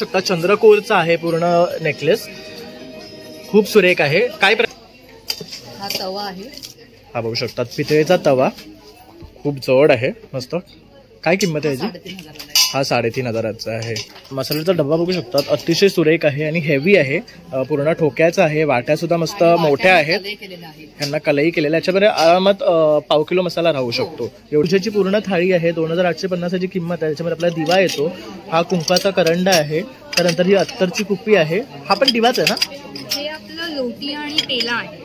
शकता चंद्रकोरचा आहे पूर्ण नेकलेस, खूप सुरेख आहे. काय हा तवा आहे, हा बघू शकतात पितळेचा तवा, खूप जड आहे मस्त. काय किंमत आहे याची? 3,500 हा 3,500चा आहे. मसाल्याचा डब्बा बघू शकतात, अतिशय सुरेख आहे आणि हेवी आहे, पूर्ण ठोक्याचा आहे. वाट्या सुद्धा मस्त मोठ्या आहेत, ह्यांना कलई केलेला. याच्यामध्ये आरामात 1/2 किलो मसाला राहू शकतो. एवढ्याची पूर्ण थाळी आहे. 2,850ची किंमत आहे. त्याच्यामध्ये आपला दिवा येतो, हा कुंकाचा करंडा आहे, त्यानंतर ही अत्तरची कुप्पी आहे. हा पण दिवाच आहे ना? हे आपलं लोटी आणि पेला आहे.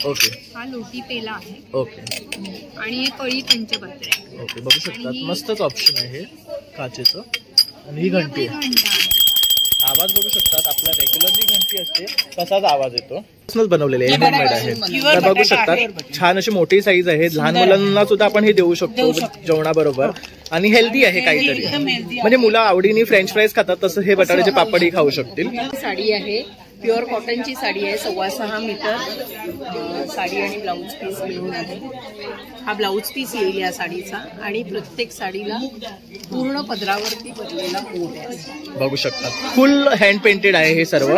ओके, हा लोटी पेला आहे. ओके आणि हे कळी पंचपत्र आहे. ओके, बघू शकतात मस्तच ऑप्शन आहे काचेचं. आणि ही घंटी आहे, आवाज बघू शकतात आपला रेग्युलर जी घंटी असते तसाच आवाज येतो. बनवलेले आहे, हँडमेड आहे. तर बघू शकतात छान अशी मोठी साईज आहे. लहान मुलांना सुद्धा आपण हे देऊ शकतो जेवणाबरोबर. आणि हेल्दी आहे काहीतरी, म्हणजे मुलं आवडीने फ्रेंच फ्राईज खातात तसं हे बटाट्याचे पापडही खाऊ शकतील. साडी आहे, प्युअर कॉटनची साडी आहे, 6.25 मीटर साडी आणि ब्लाऊज पीस मिळून आहे. हा ब्लाऊज पीस येईल या साडीचा आणि प्रत्येक साडीला पूर्ण पदरावरती बनलेला कोट आहे. बघू शकतात फुल हँड पेंटेड आहे हे सर्व.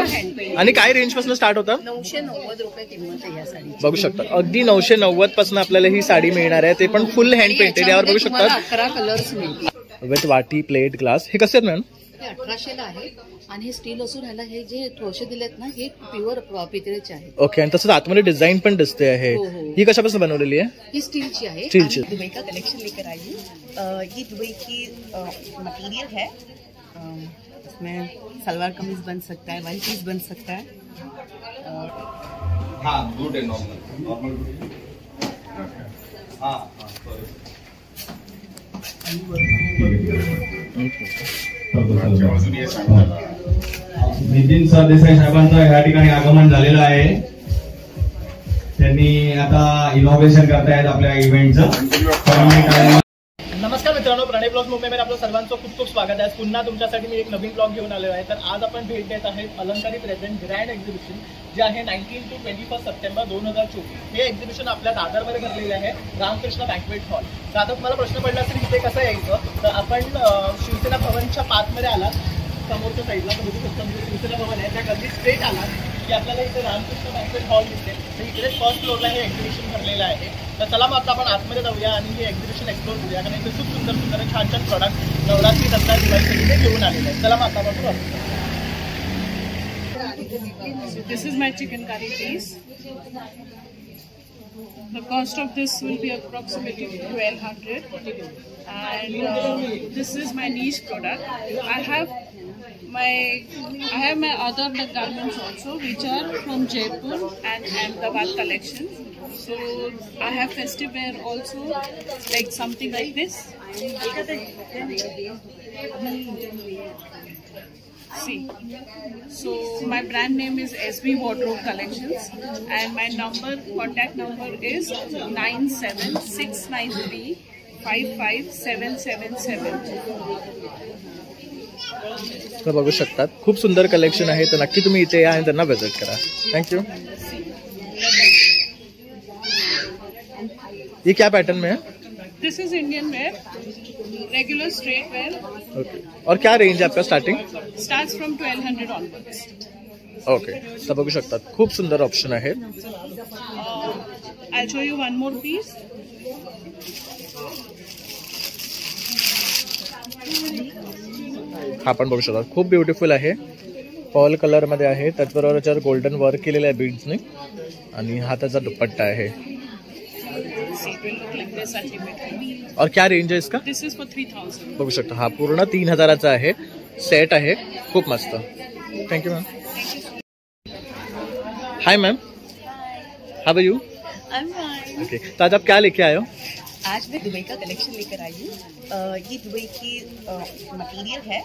आणि काय रेंज पासून स्टार्ट होतं? 990 रुपये किंमत आहे या साडी. बघू शकतात अगदी 990 पासून आपल्याला ही साडी मिळणार आहे, ते पण फुल हँड पेंटेड. यावर बघू शकतात 11 कलर्स मिळतील विथ वाटी, प्लेट, ग्लास. हे कसे आहेत मॅम? हे 1800ला आहे आणि हे स्टील असून ह्याला हे जे ठोसे दिलेत ना हे प्युअर पितळेचे आहेत. ओके, आणि तसंच आतमध्ये डिझाइन पण दिसते आहे. ही कशापासून बनवलेली आहे? ही स्टीलची आहे. स्टीलची. दुबई का कलेक्शन लेकर आई हूँ. ये दुबई की मटेरियल है. इसमें सलवार कमीज बन सकता है, वन पीस बन सकता है. हाँ गुड है, नॉर्मल हाँ नितीन सरदेसाई साहेबांचं या ठिकाणी आगमन झालेलं आहे. त्यांनी आता इनॉव्हेशन करतायत आपल्या इव्हेंटचं. नमस्कार मित्रांनो, प्रणय ब्लॉग मुंबईमध्ये आपलं सर्वांचं खूप खूप स्वागत आहे. पुन्हा तुमच्यासाठी मी एक नवीन ब्लॉग घेऊन आलेलो आहे. तर आज आपण भेट देत आहे अलंकारी प्रेझेंट ग्रँड एक्झिबिशन, जे आहे 19 to 21 सप्टेंबर 2024. हे एक्झिबिशन आपल्या दादरमध्ये भरलेले आहे, रामकृष्ण बँक्वेट हॉल. तर आता तुम्हाला प्रश्न पडला असेल इथे कसं यायचं, तर आपण शिवसेना भवनच्या पाथमध्ये आला समोरच्या साईडला, तर बघू शकता म्हणजे शिवसेना भवन आहे, त्या गल्ली स्ट्रेट आला की आपल्याला इथे रामकृष्ण बँक्वेट हॉल दिसते. तर इकडे फर्स्ट फ्लोअरला हे एक्झिबिशन भरलेलं आहे. तर चला मग आता आपण आतमध्ये जाऊया आणि हे एक्झिबिशन एक्सप्लोर करूया, कारण इथे खूप सुंदर सुंदर छान छान प्रॉडक्ट नवरात्री, दसरा, दिवाळीसाठी ते घेऊन आलेले आहेत. चला मग आता आपण This is my chicken curry piece. The cost of this will be approximately 1,200, and this is my niche product. I have my other garments also, which are from Jaipur and Ahmedabad collection. So I have festive wear also, like something like this. See, so my brand name is SB Wardrobe Collections, and my contact number is 9769355777. तर बघू शकतात खूप सुंदर collection आहे. तर नक्की तुम्ही इथे या आणि त्यांना व्हिजिट करा. थँक्यू. ये क्या पैटर्न में है? This is Indian wear, regular straight wear. Okay, और क्या रेंज है आपका starting? Starts from 1,200 onwards. Okay, तर बघू शकतात खूप सुंदर ऑप्शन आहे. I'll show you one more piece. हा पण बघू शकता खूप ब्युटिफुल आहे, पर्ल कलर मध्ये आहे, त्याचबरोबर याच्यावर गोल्डन वर्क केलेलं आहे बीड्सने, आणि हा त्याचा दुपट्टा आहे. और क्या रेंज है इसका? This is for 3,000. बघू शकता हा पूर्ण 3,000चा आहे, सेट आहे, खूप मस्त. Thank you ma'am. Hi ma'am, how are you? I'm fine. Okay, तो आज आप क्या लेके आए हो? आज मैं दुबई का कलेक्शन लेकर आई हूँ. ये दुबई की मटेरियल है.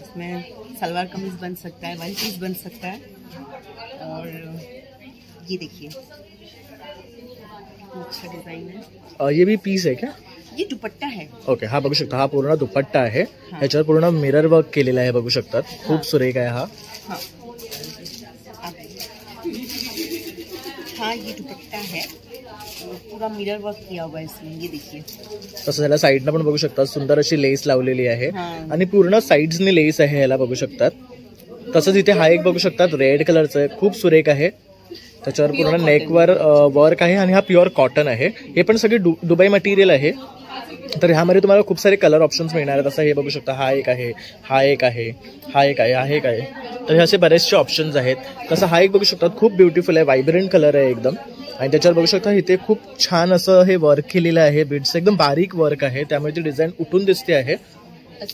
इसमें सलवार कमीज बन सकता है, वन पीस बन सकता है. और ये देखिए अच्छा डिजाइन है. ये भी पीस है क्या? ये दुपट्टा है. ओके, हा बघू शकता हा पूर्ण दुपट्टा आहे, ह्याच्यावर पूर्ण मिरर वर्क केलेला आहे, बघू शकतात खूप सुरेख आहे हा. हाँ ये दुपट्टा है. पूरा मिरर वर्क किया हुआ है इसमें, ये देखिए। तसं याला साईडनं पण बघू शकता सुंदर अशी लेस लावलेली आहे हां. आणि पूर्ण साईड्सने लेस आहे याला बघू शकतात. तसंच इथे हा एक बघू शकतात रेड कलरचं आहे, खूप सुरेख आहे. त्याच्यावर पूर्ण नेकवर वर्क आहे आणि हा प्युअर कॉटन आहे. हे पण सगळे दुबई मटेरियल आहे. तर ह्यामध्ये तुम्हाला खूप सारे कलर ऑप्शन्स मिळणार आहेत. असं हे बघू शकता, हा एक आहे, हा एक आहे, हा एक आहे, हा एक आहे. तर हे असे बरेचसे ऑप्शन्स आहेत. तसं हा एक बघू शकता खूप ब्युटिफुल आहे, व्हायब्रंट कलर आहे एकदम. आणि त्याच्यावर बघू शकता इथे खूप छान असं हे वर्क केलेलं आहे. बीड्स एकदम बारीक वर्क आहे, त्यामुळे ती डिझाईन उठून दिसते आहे.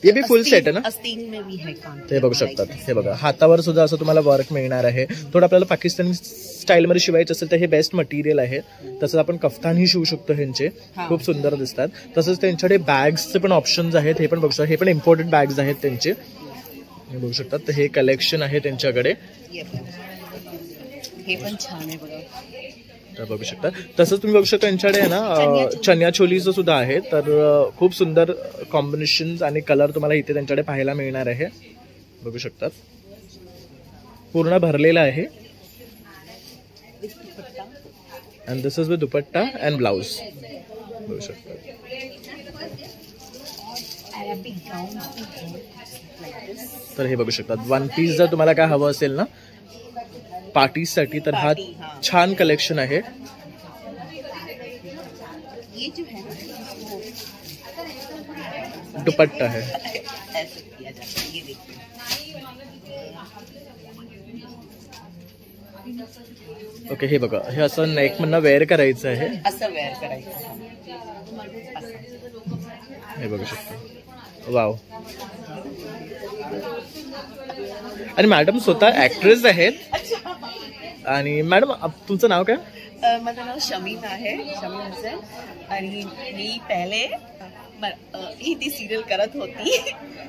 हे बी फुल सेट आहे ना, आस्तीन में भी है काम. ते बघू शकतात. हे बघा हातावर सुद्धा असं तुम्हाला वर्क मिळणार आहे. थोडं आपल्याला पाकिस्तानी स्टाईलमध्ये शिवायचं असेल तर हे बेस्ट मटेरियल आहे. तसंच आपण कफ्तानही शिवू शकतो ह्यांचे, खूप सुंदर दिसतात. तसंच त्यांच्याकडे बॅग्सचे पण ऑप्शन्स आहेत, हे पण बघू शकता. हे पण इम्पोर्टेड बॅग्स आहेत त्यांचे, हे बघू शकतात. तर हे कलेक्शन आहे त्यांच्याकडे, हे पण छान आहे बघा. तर बघू शकता. तसंच तुम्ही बघू शकता यांच्याकडे आहे ना चनिया चोलीचं सुद्धा आहे. तर खूप सुंदर कॉम्बिनेशन आणि कलर तुम्हाला इथे त्यांच्याकडे पाहायला मिळणार आहे. बघू शकतात पूर्ण भरलेला आहे. And this is with dupatta and blouse. बघू शकता. तर हे बघू शकतात वन पीस जर तुम्हाला काय हवं असेल ना पार्टीसाठी तर हा छान कलेक्शन आहे. ये जो है दुपट्टा है, ऐसे किया जाता है, ये देखिए. ओके. हे बघा हे असं नेक मधनं वेअर करायचं आहे. असं वेअर करायचं. हे बघू शकता. वाव. आणि मॅडम स्वतः ऍक्ट्रेस आहेत. आणि मॅडम तुमचं नाव काय? माझं नाव शमीन आहे, शमीन हुसैन. आणि मी पहिले हिंदी सिरियल करत होती.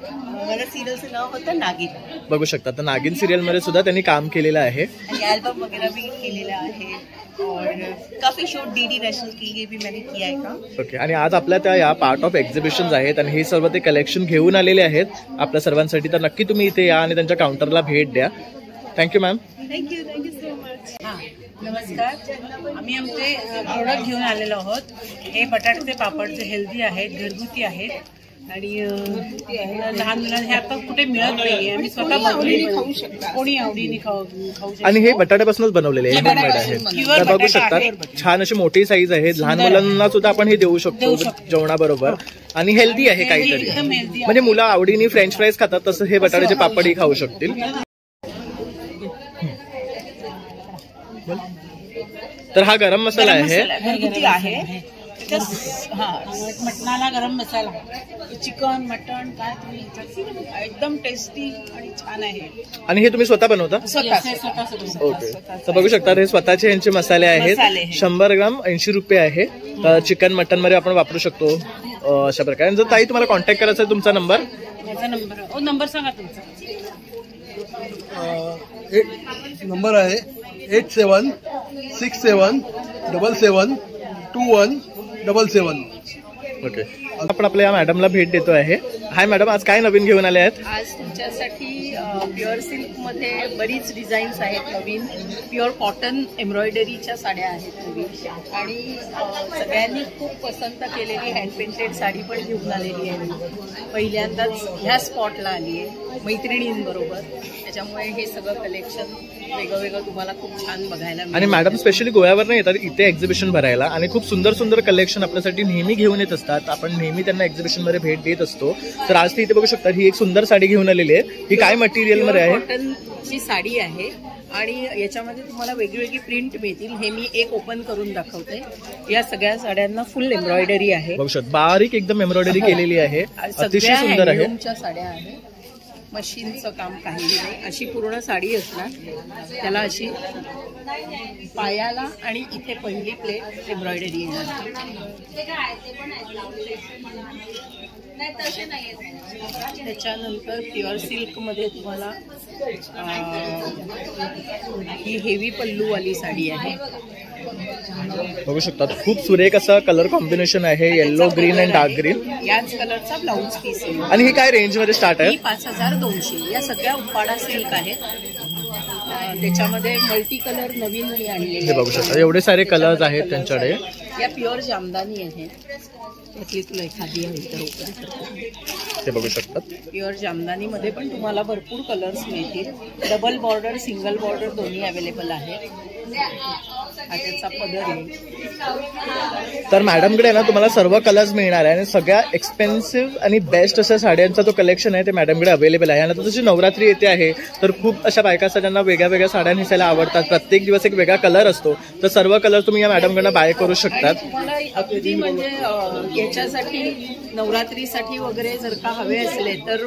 माझ्या सिरियलचं नाव होतं नागिन. बघू शकता. तर नागिन सिरियल मध्ये सुद्धा त्यांनी काम केलेलं आहे आणि अल्बम वगैरह भी केलेला आहे. और काफी शो डीडी नॅशनल के लिए भी मैंने किया है काम. ओके. आणि आज आपल्या त्या या पार्ट ऑफ एक्झिबिशन्स आहेत आणि हे सर्व ते कलेक्शन घेऊन आलेले आहेत आपल्या सर्वांसाठी. तर नक्की तुम्ही इथे या आणि त्यांच्या काउंटरला भेट द्या. Thank you ma'am. Thank you so much. नमस्कार. आम्ही आमचे प्रोडक्ट घेऊन आलेलो आहोत. हे बटाट्याचे पापड जे हेल्दी आहेत, घरगुती आहेत आणि लहान मुलांना हे आता कुठे मिळत नाहीये. आम्ही स्वतः खाऊ शकतो, कोणी आवडीने खाऊ शकतो. आणि हे बटाट्यापासूनच बनवलेले आहे, हँडमेड आहे. तर बघू शकता छान अशी मोठी साईज आहे. लहान मुलांना सुद्धा आपण हे देऊ शकतो जेवणाबरोबर. आणि हेल्दी आहे काहीतरी, म्हणजे मुलं आवडीने फ्रेंच फ्राईज खातात तसं हे बटाट्याचे पापडही खाऊ शकतील. तर हा गरम मसाला आहे, घरगुती आहे. मटणाला गरम मसाला, चिकन मटण काय तुम्ही एकदम टेस्टी आणि छान आहे. आणि हे तुम्ही स्वतः बनवता? स्वतः. ओके. तर बघू शकता हे स्वतःचे यांचे मसाले आहेत. 100 ग्राम 80 रुपये आहे. तर चिकन मटन मध्ये आपण वापरू शकतो अशा प्रकारे. जर ताई तुम्हाला कॉन्टॅक्ट करायचा आहे तुमचा नंबर? माझा नंबर सांगा तुमचा. नंबर आहे 8767772177. ओके. आपण आपल्या या मॅडमला भेट देतो आहे. हाय मॅडम, आज काय नवीन घेऊन आले आहेत? आज तुमच्यासाठी प्युअर सिल्कमध्ये बरीच डिझाईन्स आहेत नवीन. प्युअर कॉटन एम्ब्रॉयडरीच्या साड्या आहेत नवीन. आणि सगळ्यांनी खूप पसंत केलेली हँड पेंटेड साडी पण घेऊन आलेली आहे. पहिल्यांदाच ह्या स्पॉटला आली आहे मैत्रिणींबरोबर. त्याच्यामुळे हे सगळं कलेक्शन वेगळं तुम्हाला खूप छान बघायला मिळेल. आणि मॅडम स्पेशली गोव्यावर नाही येतात इथे एक्झिबिशन भरायला आणि खूप सुंदर सुंदर कलेक्शन आपल्यासाठी नेहमी घेऊन येत असतात. आपण नेहमी त्यांना एक्झिबिशन मध्ये भेट देत असतो. तर आज ते इथे बघू शकता ही एक सुंदर साडी घेऊन आलेली आहे. ही काय मटेरियल मध्ये आहे? कॉटनची साडी आहे आणि याच्यामध्ये तुम्हाला वेगवेगळी प्रिंट मिळतील. हे मी एक ओपन करून दाखवते. या सगळ्या साड्यांना फुल एम्ब्रॉयडरी आहे. बघू शकता बारीक एकदम एम्ब्रॉयडरी केलेली आहे. अतिशय सुंदर आहे. हँडलूमच्या साड्या आहेत. मशीनचं काम काहीही नाही. अशी पूर्ण साडी असणार. त्याला अशी पायाला आणि इथे पहिली प्लेट एम्ब्रॉयडरी येणार. त्याच्यानंतर प्युअर सिल्कमध्ये तुम्हाला ही हेवी पल्लूवाली साडी आहे. बघू शकता खूप सुरेख असा कलर कॉम्बिनेशन आहे. Yellow green and dark green. याच कलरचा ब्लाऊज पीस आहे. आणि ही काय रेंज मध्ये स्टार्ट आहे? 5200. या सगळ्या उपाडा सिल्क आहेत. त्याच्यामध्ये मल्टी कलर नवीन आणलेले. बघू शकता एवढे सारे कलर्स आहेत त्यांच्याकडे. या प्युअर जामदानी आहे. यातली तुला एखादी हवी तर ओपन करते. ते बघू शकतात. प्युअर जामदानी मध्ये पण तुम्हाला भरपूर कलर्स मिळतील. डबल बॉर्डर सिंगल बॉर्डर दोन्ही अवेलेबल आहे. हा त्याचा पदर आहे. तर मॅडमकडे ना तुम्हाला सर्व कलर्स मिळणार आहे आणि सगळ्या एक्सपेन्सिव्ह आणि बेस्ट अशा साड्यांचा जो कलेक्शन आहे ते मॅडमकडे अवेलेबल आहे. आणि आता जशी नवरात्री येते आहे तर खूप अशा बायका असतात ज्यांना वेगळ्या वेगळ्या साड्या नेसायला आवडतात. प्रत्येक दिवस एक वेगळा कलर असतो. तर सर्व कलर तुम्ही या मॅडमकडनं बाय करू शकतात. तुम्हाला अगदी म्हणजे याच्यासाठी नवरात्रीसाठी वगैरे जर का हवे असले तर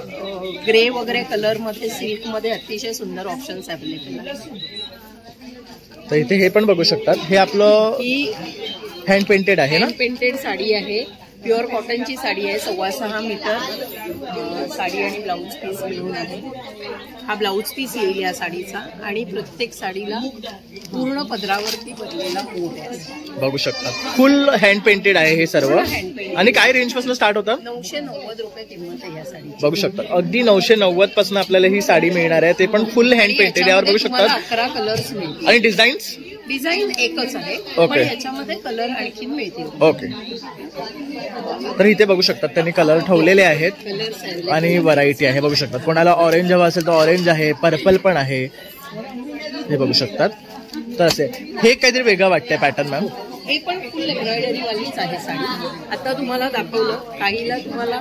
ग्रे वगैरे कलर मध्ये सिल्क मध्ये अतिशय सुंदर ऑप्शन्स अवेलेबल आहेत. तर इथे हे पण बघू शकतात. हे आपलं ही हँड पेंटेड आहे ना. हँड पेंटेड साडी आहे. प्युअर कॉटनची साडी आहे. 6.25 मीटर साडी आणि ब्लाऊज पीस मिळून आहे. हा ब्लाऊज पीस येईल या साडीचा आणि प्रत्येक साडीला पूर्ण पदरावरती बनलेला कोट आहे. बघू शकतात. फुल हँड पेंटेड आहे हे सर्व. आणि काय रेंज पासून स्टार्ट होतं? 990 रुपये किंमत आहे या साडी. बघू शकतात. अगदी 990 पासून आपल्याला ही साडी मिळणार आहे. ते पण फुल हँड पेंटेड. यावर बघू शकतात 11 कलर्स मिळतील. आणि डिझाईन्स डिझाईन एकच आहे पण याच्यामध्ये कलर आणखी मिळतील. ओके. तर इथे बघू शकतात त्यांनी कलर ठेवलेले आहेत आणि व्हरायटी आहे. बघू शकतात. कोणाला ऑरेंज हवा असेल तर ऑरेंज आहे. पर्पल पण आहे. हे बघू शकतात. तर असे हे काहीतरी वेगळं वाटतंय पॅटर्न मॅम. हे पण फुल एम्ब्रॉयडरी वालीच आहे साडी. आता तुम्हाला दाखवलं. काहीला तुम्हाला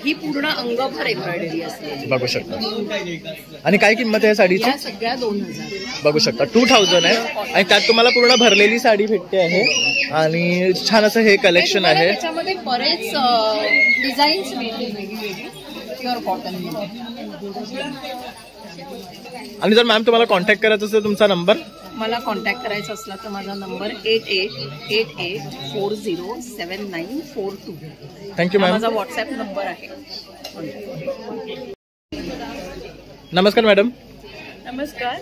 ही पूर्ण अंगभर एम्ब्रॉयडरी असते. बघू शकता. आणि काय किंमत आहे साडीची? या सगळ्या 2000. बघू शकता 2000 आहे आणि त्यात तुम्हाला पूर्ण भरलेली साडी भेटते आहे. आणि छान असं हे कलेक्शन आहे. त्याच्यामध्ये बरेच डिझाईन्स मिळतील वेगवेगळे प्युअर कॉटन. आणि जर मॅम तुम्हाला कॉन्टॅक्ट करायचं असेल तुमचा नंबर? मला कॉन्टॅक्ट करायचा असला तर माझा नंबर 8888407942. Thank you ma'am. माझा व्हॉट्सअप नंबर आहे. नमस्कार मॅडम. नमस्कार.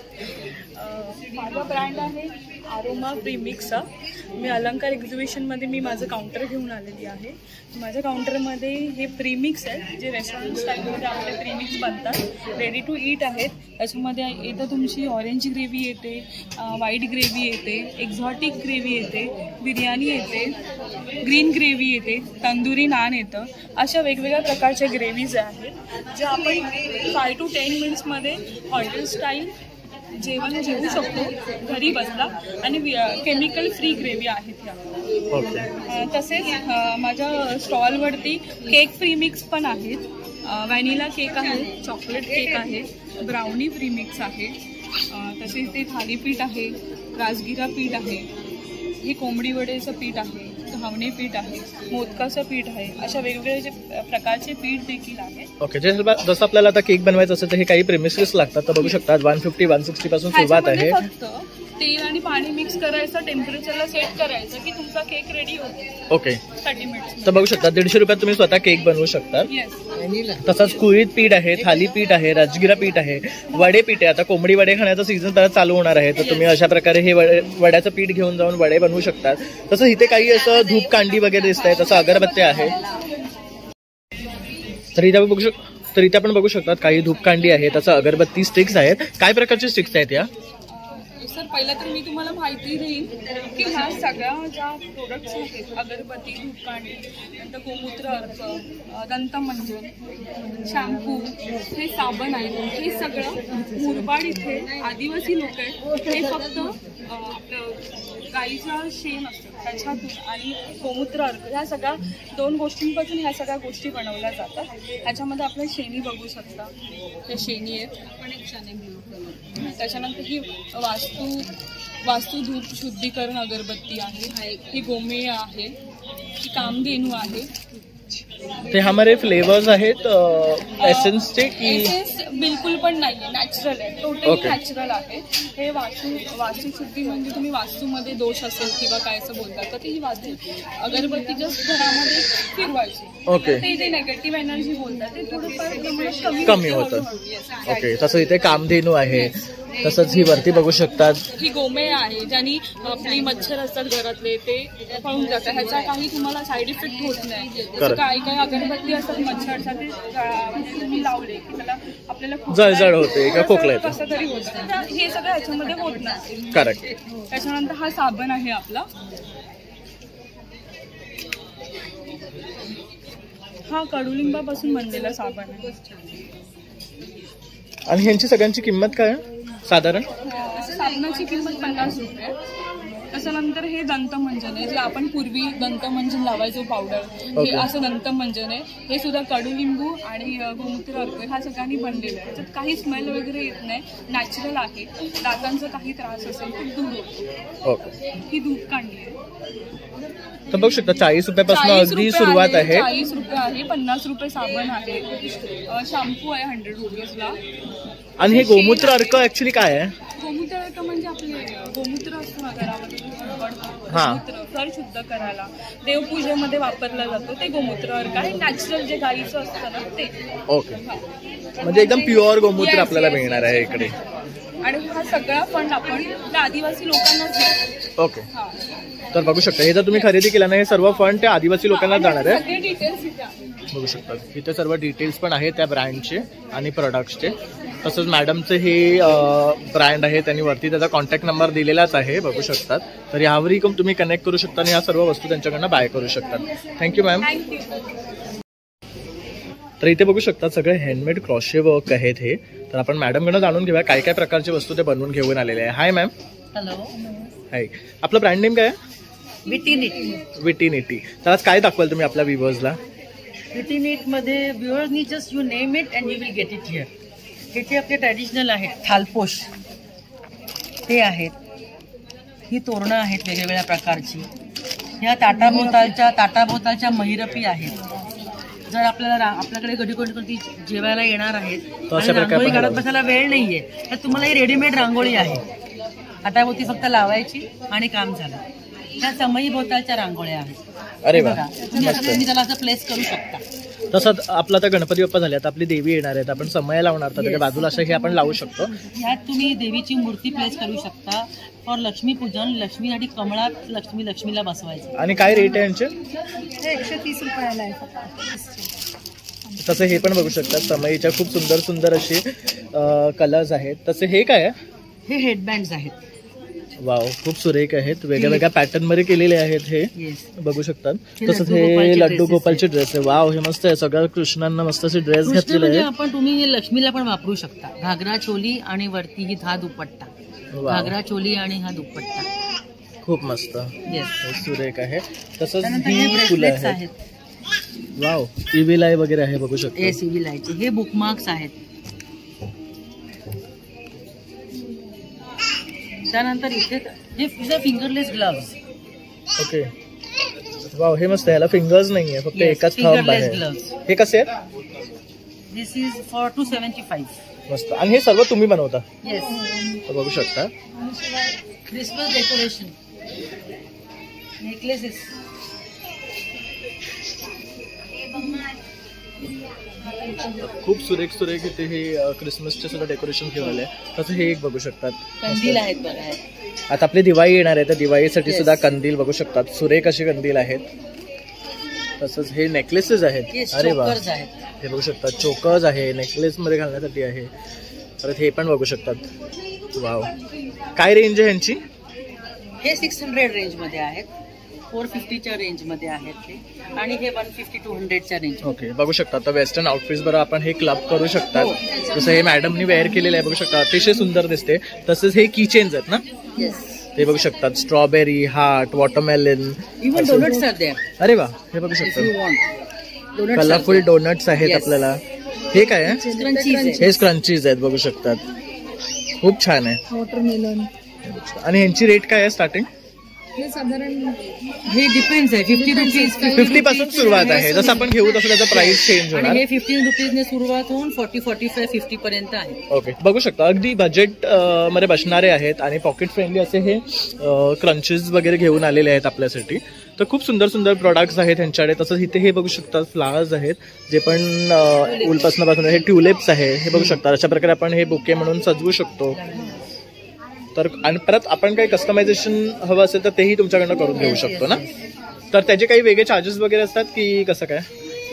माझा ब्रँड आहे आरोमा प्रीमिक्सचा. मी अलंकार एक्झिबिशनमध्ये मी माझं काउंटर घेऊन आलेली आहे. माझ्या काउंटरमध्ये हे प्रीमिक्स आहे जे रेस्टॉरंट स्टाईलमध्ये आपले प्रीमिक्स बनतात. रेडी टू ईट आहेत. त्याच्यामध्ये येतं तुमची ऑरेंज ग्रेव्ही येते, व्हाईट ग्रेव्ही येते, एक्झॉटिक ग्रेव्ही येते, बिर्याणी येते, ग्रीन ग्रेव्ही येते, तंदुरी नान येतं. अशा वेगवेगळ्या प्रकारच्या ग्रेव्हीज आहेत ज्या आपण 5 to 10 मिनिट्समध्ये हॉटेल स्टाईल जेवण जेवू शकतो घरी बसला. आणि केमिकल फ्री ग्रेव्ही आहेत ह्या. तसेच माझ्या स्टॉलवरती केक प्रीमिक्स पण आहेत. व्हॅनिला केक आहे, चॉकलेट केक आहे, ब्राउनी प्रीमिक्स आहे. तसेच ते थालीपीठ आहे, राजगिरा पीठ आहे, हे कोंबडी वडेचं पीठ आहे, घावणे पीठ आहे, मोदकाचं पीठ आहे. अशा वेगवेगळे जे प्रकारचे पीठ देखील आहे. ओके. जसं आपल्याला आता केक बनवायचं असेल तर हे काही प्रेमिसेस लागतात. तर बघू शकतात 150-160 पासून सुरुवात आहे. फक्त तेल आणि पाणी मिक्स करायचं, टेम्परेचरला सेट करायचं की तुमचा केक रेडी होतो. ओके. 30 मिनिट्स. तर बघू शकता 150 रुपयात तुम्ही स्वतः केक बनवू शकता. तसंच कुळीत पीठ आहे, थालीपीठ आहे, राजगिरा पीठ आहे, वडे पीठ आहे. आता कोंबडी वडे खाण्याचा सीझन तर चालू होणार आहे. तर तुम्ही अशा प्रकारे हे वड्याचं पीठ घेऊन जाऊन वडे बनवू शकतात. तसं इथे काही असं धूप कांडी वगैरे दिसत आहे. तसं अगरबत्त्या आहे. तर इथे आपण बघू शकतात काही धूप कांडी आहे. तसं अगरबत्ती स्टिक्स आहेत. काय प्रकारचे स्टिक्स आहेत या? सर पहिला तर मी तुम्हाला माहिती देईन की ह्या सगळ्या ज्या प्रोडक्ट्स आहेत, अगरबत्ती, धूपकांडी, नंतर गोमूत्र अर्क, दंतमंजन, शॅम्पू, हे साबण आहे, हे सगळं मुरबाड इथे आदिवासी लोक आहेत. हे फक्त आपलं गाईचं शेण असतं त्याच्यातून आणि गोमूत्र अर्क ह्या सगळ्या 2 गोष्टींपासून ह्या सगळ्या गोष्टी बनवल्या जातात. ह्याच्यामध्ये आपल्या शेणी बघू शकता. त्या शेणी आहेत. आपण एक शेणी घेऊ. त्याच्यानंतर ही वास्तू धूप शुद्धीकरण अगरबत्ती आहे. ही गोमेय आहे. ही कामधेनू आहे. ते हमारे फ्लेवर्स आहेत एसेन्सचे की? एसेन्स बिलकुल पण नाही आहे, नॅचरल आहे, टोटली नॅचरल आहे. हे वास्तुशुद्धी म्हणजे तुम्ही वास्तूमध्ये दोष असेल किंवा काय असं बोलतात तर ती वास्तू अगरबत्ती जस्ट घरामध्ये फिरवायची. ओके. ते जे नेगेटिव्ह एनर्जी बोलतात ते थोडंफार कमी होतं. ओके. तसं इथे कामधेनू आहे. तसंच ही वरती बघू शकतात ही गोमेय आहे ज्यांनी आपली मच्छर असतात घरातले ते पळून जातात. ह्याचा काही तुम्हाला साईड इफेक्ट होत नाही. काही काही अगरबत्ती असतात मच्छरसाठी तुम्ही लावले की त्याला आपल्याला जळजळ होते किंवा खोकला येतो कसं तरी होतं. हे सगळं ह्याच्यामध्ये होत नाही. करेक्ट. त्याच्यानंतर हा साबण आहे आपला. हा कडुलिंबापासून बनलेला साबण आहे. आणि ह्यांची सगळ्यांची किंमत काय आहे साधारण? साबणाची किंमत 50 रुपये. त्याच्यानंतर हे दंतमंजन आहे, जे आपण पूर्वी दंतमंजन लावायचो पावडर, हे असं दंतमंजन आहे. हे सुद्धा कडुलिंबू आणि गोमूत्र अर्क ह्या सगळ्यांनी बनलेलं आहे. त्याच्यात काही स्मेल वगैरे येत नाही, नॅचरल आहे. दातांचा काही त्रास असेल तर दूर होतो. ही दूध कांडी आहे. तर बघू शकता 40 रुपयापासून अगदी सुरुवात आहे. 40 रुपये आहे. 50 रुपये साबण आहे. शॅम्पू आहे 100 रुपीजला. आणि हे गोमूत्र अर्क ऍक्च्युली काय आहे? गोमूत्र अर्क म्हणजे आपले गोमूत्र असतो ना घरामध्ये, गोमूत्र घर शुद्ध करायला देवपूजेमध्ये वापरला जातो, ते गोमूत्र अर्क आहे. नॅचरल जे गाईचं असतं ना ते. ओके, म्हणजे एकदम प्युअर गोमूत्र आपल्याला मिळणार आहे इकडे. आणि हा सगळा फंड आपण त्या आदिवासी लोकांनाच देतो. ओके, तर बघू शकता हे जर तुम्ही खरेदी केला ना, हे सर्व फंड त्या आदिवासी लोकांना जाणार आहे. सगळे डिटेल्स इथे आहे. बघू शकता इथे सर्व डिटेल्स पण आहे त्या ब्रँडचे आणि प्रोडक्ट्सचे. तसंच मॅडमचे हे ब्रँड आहे, त्यांनी वरती त्याचा कॉन्टॅक्ट नंबर दिलेलाच आहे, बघू शकतात. तर यावरही तुम्ही कनेक्ट करू शकता आणि या सर्व वस्तू त्यांच्याकडनं बाय करू शकतात. Thank you ma'am. तर इथे बघू शकता सगळे हँडमेड क्रॉशे वर्क आहेत हे. तर आपण मॅडमकडनं जाणून घेऊया काय काय प्रकारची वस्तू ते बनवून घेऊन आलेले आहे. हाय मॅम. हॅलो. हाय, आपलं ब्रँड नेम काय आहे? विटीनिटी. विटीनिटी. तर आज काय दाखवाल तुम्ही आपल्या व्ह्युअर्सला? विटीनिटमध्ये व्ह्युअर्सनी just you name it and you will get it here. हे जे आपले ट्रॅडिशनल आहेत थालपोश ते आहेत. ही तोरणं आहेत वेगवेगळ्या प्रकारची. ह्या ताटाभोवतालच्या महिरपी आहेत. जर आपल्याकडे कधी कोणी जेवायला येणार आहेत आणि रांगोळी काढत बसायला वेळ नाहीये तर तुम्हाला ही रेडीमेड रांगोळी आहे. हाताभोवती फक्त लावायची आणि काम झालं. ह्या समई भोवतालच्या रांगोळ्या आहेत. अरे वा, तुम्ही त्याला असं प्लेस करू शकता. तसंच आपला आता गणपती बाप्पा झाले, आता आपली देवी येणार आहेत, आपण समय लावणार तर त्याच्या बाजूला असं हे आपण लावू शकतो. ह्यात तुम्ही देवीची मूर्ती प्लेस करू शकता फॉर लक्ष्मीपूजन. लक्ष्मीसाठी कमळात लक्ष्मीला बसवायचं. आणि काय रेट आहे यांचे? 130 रुपयाला आहे. तसं हे पण बघू शकता समईच्या खूप सुंदर सुंदर असे कलर्स आहेत. तसे हे काय आहे? हे हेडबँड्स आहेत. वाव, खूप सुरेख आहेत, वेगळ्या वेगळ्या पॅटर्न मध्ये केलेले आहेत हे. बघू शकतात. तसंच हे लड्डू गोपालचे ड्रेस आहे. वाव, हे मस्त आहे. सगळ्या कृष्णांना मस्त असे ड्रेस घातलेले आहेत. आपण तुम्ही हे लक्ष्मीला पण वापरू शकता. घागरा चोली आणि वरती ही हा दुपट्टा. घागरा चोली आणि हा दुपट्टा खूप मस्त. येस, सुरेख आहे. तसंच ही फुलं आहेत. वाव, इव्हिल आय वगैरे आहे, बघू शकता. येस, इव्हिल आयचे हे बुकमार्क्स आहेत. त्यानंतर इथे हे फिंगरलेस ग्लव्स. ओके, वाव, हे मस्त आहे. याला फिंगर्स नाहीये, फक्त एकच थंब आहे. हे कसे आहेत? दिस इज फॉर 275. मस्त. आणि हे सर्व तुम्ही बनवता? येस, बघू शकता. Christmas decoration necklaces. खूप सुरेख सुरेख इथे हे क्रिसमसचे सुद्धा डेकोरेशन घेऊन आले. तसं हे एक बघू शकतात. कंदील आहेत बघा. आता आपली दिवाळी येणार आहे, तर दिवाळीसाठी सुद्धा कंदील बघू शकतात. सुरेख असे कंदील आहेत. तसंच हे नेकलेसेस आहेत. अरे वा, हे बघू शकतात. चोकर्स आहे, नेकलेस मध्ये घालण्यासाठी आहे. परत हे पण बघू शकतात. वाव, काय रेंज आहे यांची? हे 600 रेंज मध्ये आहेत. 450च्या रेंज मध्ये आहेत ते. आणि हे 150-200च्या रेंज. ओके, बघू शकता. तर वेस्टर्न आउटफिट्स बरोबर आपण हे क्लब करू शकतात. जसं हे मॅडमनी वेअर केलेलं आहे, बघू शकता. अतिशय सुंदर दिसते. तसेच हे की चेन्स आहेत ना? येस, ते बघू शकतात. Strawberry, heart, watermelon, even doughnuts are there. अरे वा, हे बघू शकता. कलरफुल डोनट्स आहेत आपल्याला. हे काय आहे? हे स्क्रंचीज आहेत, बघू शकतात. खूप छान आहे. वॉटरमेलन. आणि ह्यांची रेट काय आहे स्टार्टिंग? हे साधारण हे डिपेंड्स आहे. 50 रुपीज 50 पासून सुरुवात आहे. जसं आपण घेऊ तसं त्याचा प्राइस चेंज होणार. हे 15 रुपीजने सुरुवात होऊन 40, 45, 50 पर्यंत आहे. ओके, बघू शकता. अगदी बजेट मध्ये बसणारे आहेत आणि पॉकेट फ्रेंडली असे हे क्रंचेस वगैरे घेऊन आलेले आहेत आपल्यासाठी. तर खूप सुंदर सुंदर प्रोडक्ट्स आहेत त्यांच्याकडे. तसंच इथे हे बघू शकता फ्लावर्स आहेत, जे पण उलपासनं पासून. हे ट्युलिप्स आहे, हे बघू शकता. अशा प्रकारे आपण हे बुके म्हणून सजवू शकतो. तर आणि परत आपण काही कस्टमायझेशन हवं असेल तर तेही तुमच्याकडनं करून घेऊ शकतो ना? तर त्याचे काही वेगळे चार्जेस वगैरे असतात की कसं काय?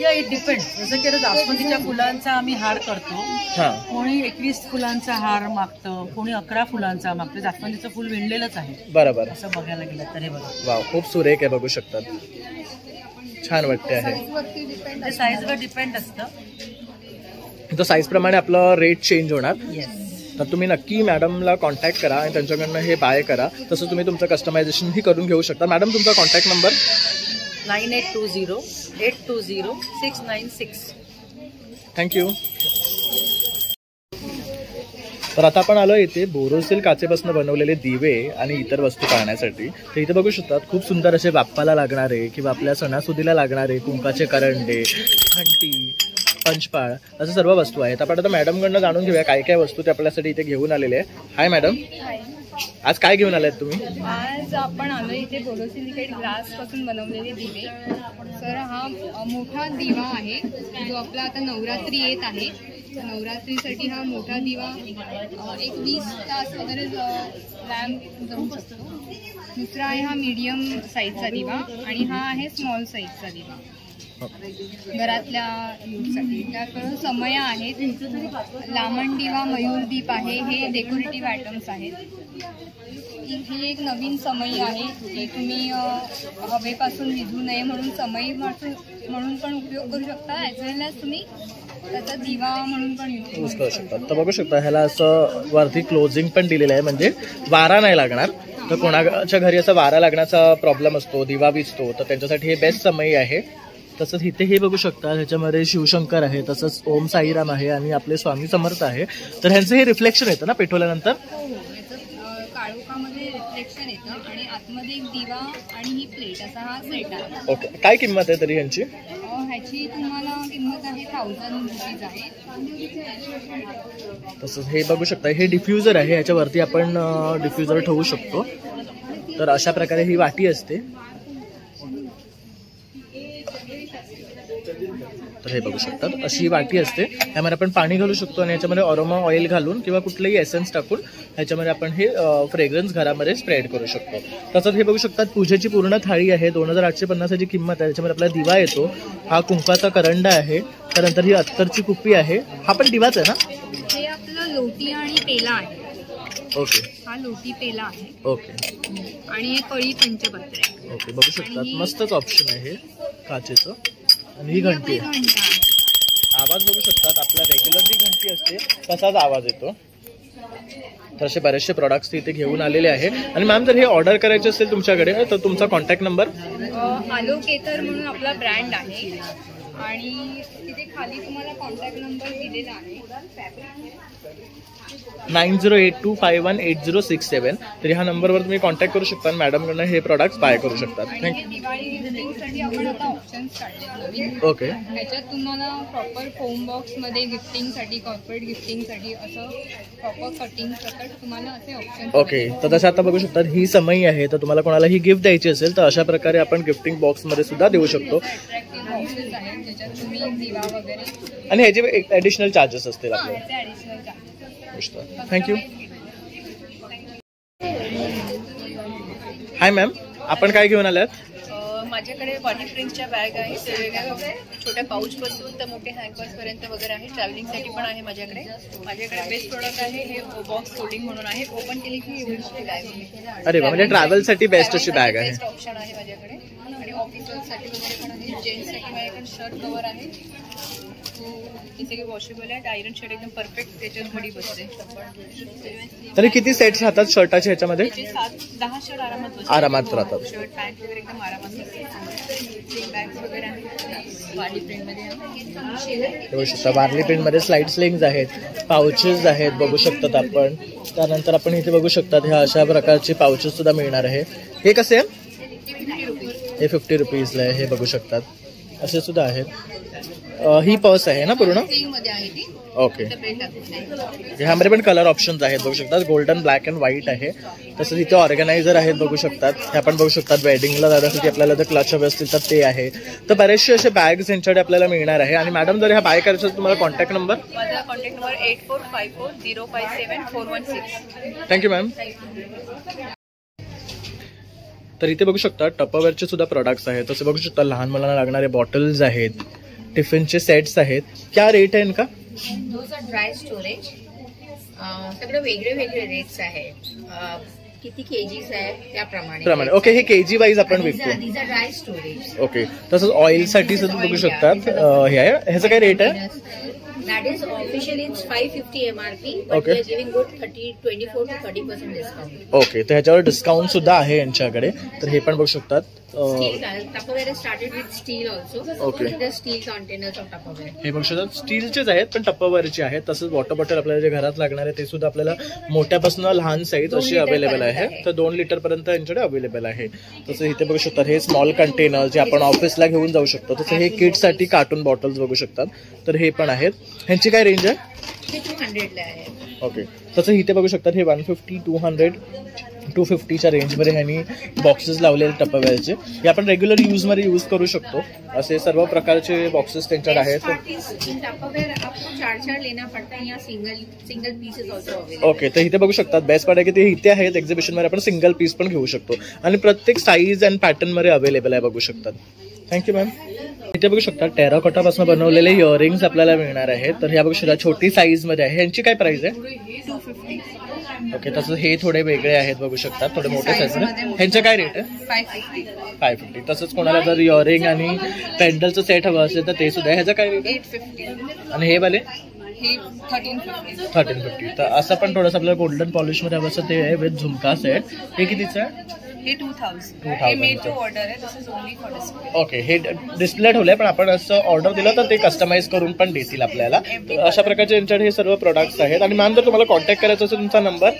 या इट डिपेंड. जसं की जास्वंदीच्या फुलांचा आम्ही हार करतो. कोणी 21 फुलांचा हार मागतं, कोणी 11 फुलांचा मागतं. जास्वंदीचं फुल विणलेलंच आहे. बरोबर. असं बघायला गेलं तर हे बघा. वाव, खूप सुरेख आहे, बघू शकतात. छान वाटते आहे. ते साईजवर डिपेंड असतं. तर साईज प्रमाणे आपलं रेट चेंज होणार. तर तुम्ही नक्की मॅडमला कॉन्टॅक्ट करा आणि त्यांच्याकडनं हे बाय करा. तसं तुम्ही तुमचं कस्टमायझेशनही करून घेऊ शकता. मॅडम तुमचा कॉन्टॅक्ट नंबर 9820820696. थँक्यू. तर आता आपण आलो इथे बोरोसिल काचेपासून बनवलेले दिवे आणि इतर वस्तू पाहण्यासाठी. तर इथे बघू शकतात खूप सुंदर असे बाप्पाला लागणारे किंवा आपल्या सणासुदीला लागणारे कुंकाचे करंडे, घंटी, पंचपाळ असं सर्व वस्तू आहेत. आपण आता मॅडमकडनं जाणून घेऊया काय काय वस्तू ते आपल्यासाठी इथे घेऊन आलेले आहे. हाय मॅडम, आज काय घेऊन आले आहेत तुम्ही? आज आपण आलो इथे बोरोसिलिकेट ग्लास पासून बनवलेले दिवे. तर हा मोठा दिवा आहे जो आपला आता नवरात्री येत आहे. नवरात्रीसाठी हा मोठा दिवा एक 20 तास वगैरे लॅम्प जाऊ शकतो. दुसरा आहे हा मीडियम साईजचा दिवा आणि हा आहे स्मॉल साईजचा दिवा घरातल्या यूजसाठी. त्याकडून समया आहेत. लामण दिवा, मयूरदीप आहे. हे डेकोरेटिव्ह आयटम्स आहेत. ही एक नवीन समई आहे ती तुम्ही हवेपासून विझू नये म्हणून समई म्हणून पण उपयोग करू शकता. ॲज वेल ॲज तुम्ही त्याचा दिवा म्हणून पण यूज करू शकता. तर बघू शकता ह्याला असं वरती क्लोजिंग पण दिलेलं आहे म्हणजे वारा नाही लागणार. तर कोणाच्या घरी असा वारा लागण्याचा प्रॉब्लेम असतो, दिवा विजतो, तर त्यांच्यासाठी हे बेस्ट समई आहे. तसंच इथे हे बघू शकता ह्याच्यामध्ये शिवशंकर आहे, तसंच ओम साईराम आहे आणि आपले स्वामी समर्थ आहे. तर ह्यांचं हे रिफ्लेक्शन येतं ना पेटवल्यानंतर. काळोखामध्ये रिफ्लेक्शन येतं आणि आतमध्ये एक दिवा आणि ही प्लेट असा हा सेट आहे. ओके, काय किंमत आहे तरी ह्यांची? ह्याची तुम्हाला किंमत आहे 1000 रुपीज आहे. तसंच हे बघू शकता हे डिफ्युजर आहे. ह्याच्यावरती आपण डिफ्युजर ठेवू शकतो. तर अशा प्रकारे ही वाटी असते. तर हे बघू शकतात अशी वाटी असते. त्यामध्ये आपण पाणी घालू शकतो आणि याच्यामध्ये अरोमा ऑइल घालून किंवा कुठलंही एसेन्स टाकून ह्याच्यामध्ये आपण हे फ्रेग्रन्स घरामध्ये स्प्रेड करू शकतो. तसंच हे बघू शकतात पूजेची पूर्ण थाळी आहे. 2850ची किंमत आहे. त्याच्यामध्ये आपला दिवा येतो. हा कुंकाचा करंडा आहे. त्यानंतर ही अत्तरची कुप्पी आहे. हा पण दिवाच आहे ना? हे आपलं लोटी आणि पेला आहे. ओके, हा लोटी पेला आहे. ओके. आणि हे कळी पंचपत्र आहे. ओके, बघू शकतात मस्तच ऑप्शन आहे काचेचं. आणि ही घंटी आहे. आवाज बघू शकतात आपला रेग्युलर जी घंटी असते तसाच आवाज येतो. तर असे बरेचसे प्रॉडक्ट्स इथे घेऊन आलेले आहे. आणि मॅम जर हे ऑर्डर करायचे असेल तुमच्याकडे तर तुमचा कॉन्टॅक्ट नंबर? आलोकेतर म्हणून आपला ब्रँड आहे आणि तिथे खाली तुम्हाला कॉन्टॅक्ट नंबर दिलेला आहे 9082518067. तर ह्या नंबरवर तुम्ही कॉन्टॅक्ट करू शकता आणि मॅडमकडनं हे प्रॉडक्ट्स बाय करू शकता. थँक्यू. दिवाळी गिफ्टिंगसाठी आपण आता ऑप्शन्स काढले नवीन. ओके, ह्याच्यात तुम्हाला प्रॉपर फोम बॉक्समध्ये गिफ्टिंगसाठी, कॉर्पोरेट गिफ्टिंगसाठी असं प्रॉपर कटिंग सकट तुम्हाला असे ऑप्शन. ओके. तर तसं आता बघू शकतात ही समई आहे. तर तुम्हाला कोणाला ही गिफ्ट द्यायची असेल तर अशा प्रकारे आपण गिफ्टिंग बॉक्समध्ये सुद्धा देऊ शकतो. अट्रॅक्टिव्ह बॉक्सेस आहेत ज्याच्यात तुम्ही दिवा वगैरे आणि ह्याचे ॲडिशनल चार्जेस असतील आपल्याला. ह्याचे ॲडिशनल चार्जेस. थँक्यू. हाय मॅम, आपण काय घेऊन आलात? माझ्याकडे बॉडी प्रिंटच्या बॅग आहेत. वेगवेगळ्या छोट्या पाऊचपासून तर मोठे हँगर्सपर्यंत वगैरे आहे. ट्रॅव्हलिंगसाठी पण आहे माझ्याकडे. बेस्ट प्रोडक्ट आहे हे बॉक्स फोल्डिंग म्हणून आहे. ओपन केली की एवढी बॅग. अरे वा, म्हणजे ट्रॅव्हलसाठी बेस्ट अशी बॅग आहे. बेस्ट ऑप्शन आहे माझ्याकडे. आणि ऑफिससाठी वगैरे पण आहे. जेंट्ससाठी माझ्याकडे शर्ट कव्हर आहे. इथे वॉशेबल आहे. आयरन शर्ट एकदम परफेक्ट त्याच्यात घडी बसते. तरी किती सेट्स राहतात शर्टाचे ह्याच्यामध्ये? 7-10 शर्ट आरामात राहतात. शर्ट पॅन्ट वगैरे एकदम आरामात बसते. बॅग्स वगैरे आहेत वारली प्रिंटमध्ये. बघू शकता वारली प्रिंटमध्ये स्लाइड स्लिंग्स आहेत, पाउचेस आहेत बघू शकतात आपण. त्यानंतर आपण इथे बघू शकतात ह्या अशा प्रकारचे पाउचेस सुद्धा मिळणार आहे. हे कसे आहे? हे 50 रुपीजला आहे. हे बघू शकतात असे सुद्धा आहेत. ही पर्स आहे ना पूर्ण? ओके. ह्यामध्ये पण कलर ऑप्शन्स आहेत बघू शकतात. गोल्डन, ब्लॅक अँड व्हाईट आहे. तसंच इथे ऑर्गनायझर आहेत बघू शकतात. हे आपण बघू शकतात वेडिंगला जाण्यासाठी आपल्याला जर क्लच हवे असतील तर ते आहे. तर बरेचसे असे बॅग्स यांच्याकडे आपल्याला मिळणार आहे. आणि मॅडम जर ह्या बाय करायचं असेल तुम्हाला कॉन्टॅक्ट नंबर? माझा कॉन्टॅक्ट नंबर 8454057416. Thank you ma'am. तर इथे बघू शकता टपरवेअरचे सुद्धा प्रोडक्ट्स आहेत. तसे बघू शकता लहान मुलांना लागणारे बॉटल्स आहेत, टिफिनचे सेट्स आहेत. क्या रेट आहे इनका? ड्राय स्टोरेज सगळं वेगळे वेगळे रेट्स आहेत. किती केजीस आहे त्याप्रमाणे प्रमाणे. ओके, हे केजी वाईज आपण विकतो. these are dry storage. Okay, तसंच ऑइल साठी सुद्धा बघू शकतात. हे आहे, ह्याचं काय रेट आहे? That is officially it's 550 MRP, but Okay. we are giving good 24 to 30% discount. Okay, तर ह्याच्यावर डिस्काउंट सुद्धा आहे यांच्याकडे. तर हे पण बघू शकतात. Steel Tupperware has started with steel also. Okay. The steel containers of Tupperware. हे बघू शकतात स्टीलचेच आहेत पण टप्पावरचे आहेत. तसंच वॉटर बॉटल आपल्याला जे घरात लागणार आहे ते सुद्धा आपल्याला मोठ्यापासून लहान साईज 2 अशी लिटर अवेलेबल पर्यंत आहे. आहे. तर 2 लिटर पर्यंत यांच्याकडे अवेलेबल आहे. तसं इथे बघू शकतात हे स्मॉल कंटेनर जे आपण ऑफिसला घेऊन जाऊ शकतो. तसं हे किड्ससाठी कार्टून बॉटल्स बघू शकतात. तर हे पण आहेत. ह्यांची काय रेंज आहे? हे 200 ला आहे. ओके, तसं इथे बघू शकतात हे 150, 200, 250च्या रेंजमध्ये ह्यांनी बॉक्सेस लावलेले टप्पावेअरचे. हे आपण रेग्युलर यूजमध्ये यूज करू शकतो. असे सर्व प्रकारचे बॉक्सेस त्यांच्याकडे आहेत. In Tupperware आपको 4 लेना पड़ता है. यहाँ single pieces also available. Okay, तर इथे बघू शकतात बेस्ट पार्ट आहे की ते इथे आहेत एक्झिबिशनमध्ये आपण सिंगल पीस पण घेऊ शकतो आणि प्रत्येक साईज अँड पॅटर्नमध्ये अवेलेबल आहे. बघू शकतात. Thank you ma'am. इथे बघू शकता टेराकोटापासून बनवलेले इयरिंग्स आपल्याला मिळणार आहेत. तर ह्या बघू शकता छोटी साईजमध्ये आहे. ह्यांची काय प्राइस आहे? 250. ओके, तसं हे थोडे वेगळे आहेत बघू शकतात, थोडे मोठे साईज. ह्यांचं काय रेट आहे? 550. तसंच कोणाला जर इयरिंग आणि पेंडलचं सेट हवं असेल तर ते सुद्धा. ह्याचं काय रेट? 850. आणि हे वाले हे 1350. 1350. तर असं पण थोडंसं आपल्याला गोल्डन पॉलिशमध्ये हवं असं ते आहे विथ झुमका सेट. हे कितीचं आहे? हे 2000. 2000. हे मेड टू ऑर्डर आहे. This is only for display. Okay, हे डिस्प्ले ठेवलंय पण आपण असं ऑर्डर दिलं तर ते कस्टमाइज करून पण देतील आपल्याला. अशा प्रकारचे यांच्याकडे हे सर्व प्रोडक्ट्स आहेत. आणि मॅम जर तुम्हाला कॉन्टॅक्ट करायचं असेल तुमचा नंबर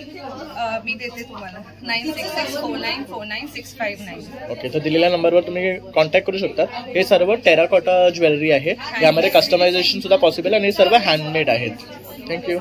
मी देते तुम्हाला 9664949659. ओके, तर दिलेल्या नंबरवर तुम्ही कॉन्टॅक्ट करू शकता. हे सर्व टेराकोटा ज्वेलरी आहे. यामध्ये कस्टमायझेशन सुद्धा पॉसिबल आणि हे सर्व हँडमेड आहेत. थँक्यू.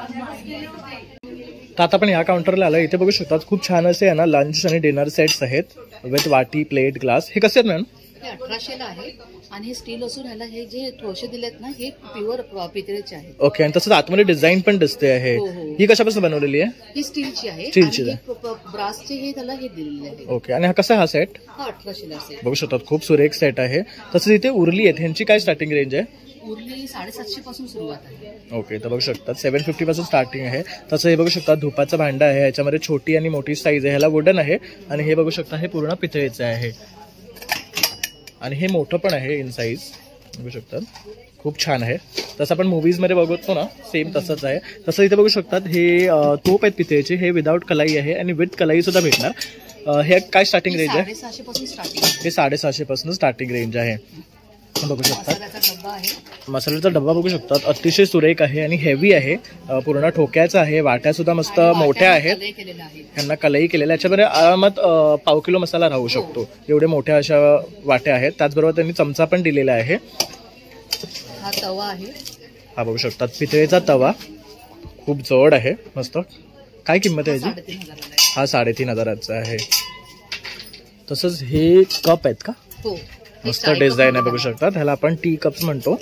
तर आता आपण या काउंटरला आलो. इथे बघू शकतात खूप छान असे आहे ना लंच आणि डिनर सेट्स आहेत विथ वाटी, प्लेट, ग्लास. हे कसे आहेत मॅम? हे 1800 ला आहे आणि हे स्टील असून ह्याला हे जे ठोसे दिलेत ना हे प्युअर पितळेचे आहेत. ओके, आणि तसंच आतमध्ये डिझाईन पण दिसते आहे. हो, हो. ही कशापासून बनवलेली आहे? ही स्टीलची आहे. स्टीलची आणि आहे. हे ब्रासचे हे त्याला हे दिलेले आहे. ओके, आणि हा कसा हा सेट? हा 1800 ला असेल. बघू शकतात खूप सुरेख सेट आहे. तसंच इथे उरली आहेत. ह्यांची काय स्टार्टिंग रेंज आहे? उरली 750 पासून सुरुवात आहे. ओके, तर बघू शकतात 750 पासून स्टार्टिंग आहे. तसं हे बघू शकता धुपाचं भांडं आहे. ह्याच्यामध्ये छोटी आणि मोठी साईज आहे. ह्याला वुडन आहे आणि हे बघू शकता हे पूर्ण पितळेचं आहे आणि हे मोठं पण आहे इन साईज. बघू शकतात खूप छान आहे. तसं आपण मूवीजमध्ये बघतो ना सेम तसंच आहे. तसं इथे बघू शकतात हे तोप आहेत पितळेचे. हे विदाऊट कलाई आहे आणि विथ कलाई सुद्धा भेटणार. हे काय स्टार्टिंग रेंज आहे? 750 पासून स्टार्टिंग. हे 750 पासून स्टार्टिंग रेंज आहे. बघू शकतात मसाल्याचा डब्बा आहे. मसाल्याचा डब्बा बघू शकतात अतिशय सुरेख आहे आणि हेवी आहे. पूर्ण ठोक्याचा आहे. वाट्या सुद्धा मस्त मोठ्या आहेत. ह्यांना कलई केलेल्या. याच्यामध्ये आरामात 1/2 किलो मसाला राहू शकतो. एवढे मोठ्या अशा वाट्या आहेत. त्याचबरोबर त्यांनी चमचा पण दिलेला आहे. हा तवा आहे. हा बघू शकतात पितळेचा तवा खूप जड आहे. मस्त. काय किंमत आहे याची? 3500 हा 3500 आहे. तसंच हे कप आहेत का? हो. मस्त डिझाईन आहे. बघू शकतात ह्याला आपण टी कप्स म्हणतो.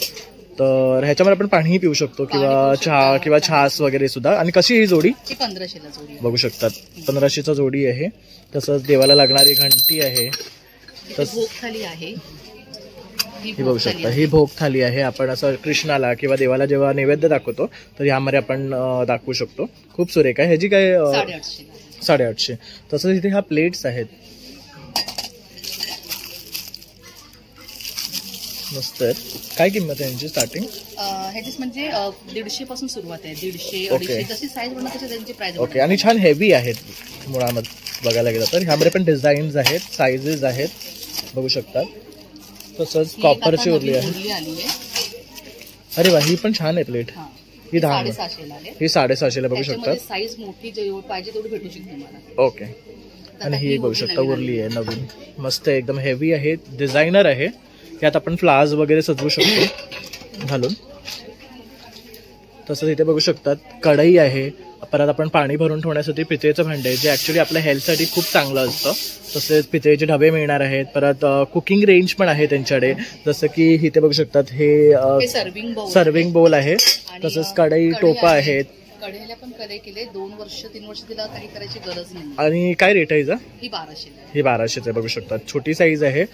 तर ह्याच्यामध्ये आपण पाणीही पिऊ शकतो किंवा चहा किंवा छास वगैरे सुद्धा. आणि कशी ही जोडी? 1500 ला जोडी. बघू शकतात 1500चा जोडी आहे. तसंच देवाला लागणारी घंटी आहे. भोग थाली आहे. ही बघू शकता ही भोग थाली आहे. आपण असं कृष्णाला किंवा देवाला जेव्हा नैवेद्य दाखवतो तर यामध्ये आपण दाखवू शकतो. खूप सुरेख आहे. ह्याची काय? 850. तसंच इथे ह्या प्लेट्स आहेत. मस्त आहेत. काय किंमत आहे यांची स्टार्टिंग? ह्याचीच म्हणजे 150 पासून सुरुवात आहे. 150, 250 जशी साईज बनवत तशी त्यांची प्राइस. ओके, आणि छान हेवी आहेत मुळामध्ये बघायला गेलं तर. ह्यामध्ये पण डिझाईन्स आहेत, साईजेस आहेत. बघू शकतात. तसंच कॉपरची उरली आहे. अरे वा, ही पण छान आहे प्लेट. ही 750 ला आहे. ही 750 ला बघू शकतात. साईज मोठी जेवढी पाहिजे तेवढी भेटू शकते तुम्हाला. ओके, आणि ही बघू शकता उरली आहे नवीन. मस्त आहे, एकदम हेवी आहे, डिझायनर आहे. यात आपण फ्लावर्स वगैरे सजवू शकतो घालून. तसंच इथे बघू शकतात कढई आहे. परत आपण पाणी भरून ठेवण्यासाठी पितळेचं भांडं आहे जे ॲक्च्युली आपल्या हेल्थसाठी खूप चांगलं असतं. तसेच पितळेचे डबे मिळणार आहेत. परत कुकिंग रेंज पण आहे त्यांच्याकडे. जसं की इथे बघू शकतात हे सर्विंग बोल आहे. तसंच कढई, टोपा आहेत. कढईला पण कढई केले 2 वर्ष 3 वर्ष तिला काही करायची गरज नाही. आणि काय रेट आहे हिचा? ही 1200 ही 1200 आहे. बघू शकतात छोटी साईज आहे.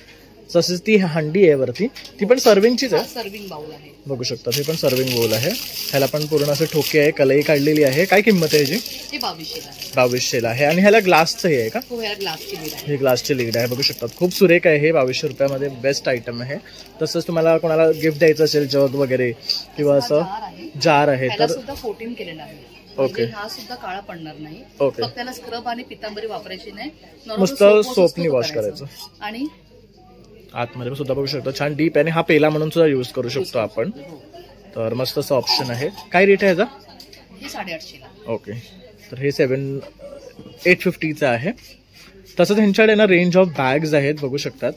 तसेच ती हंडी आहे वरती, ती पण सर्विंगचीच आहे. सर्विंग बाउल आहे, बघू शकता हे पण सर्विंग बोल आहे. ह्याला पण पूर्ण असं ठोके आहे, कलई काढलेली आहे. काय किंमत आहे ह्याची? हे 2200 ला 2200 ला आहे. आणि ह्याला ग्लासचं हे आहे का? हो, ह्याला ग्लासची लीड आहे. हे ग्लासचे लीड आहे. बघू शकतात खूप सुरेख आहे हे. 2200 रुपयामध्ये बेस्ट आयटम आहे. तसंच तुम्हाला कोणाला गिफ्ट द्यायचं असेल जग वगैरे किंवा असं जार आहे ह्याला तर सुद्धा कोटिंग केलेलं आहे. ओके. हा सुद्धा काळा पडणार नाही. ओके. फक्त त्याला स्क्रब आणि पितांबरी वापरायची नाही, नुसतं सोपनी वॉश करायचं. आणि आतमध्ये सुद्धा बघू शकतो छान डीप आहे. आणि हा पेला म्हणून सुद्धा यूज करू शकतो आपण. तर मस्त असं ऑप्शन आहे. काय रेट आहे ह्याचा? हे 850 ला. ओके. तर हे 850चं आहे. तसंच ह्यांच्याकडे ना रेंज ऑफ बॅग्स आहेत बघू शकतात.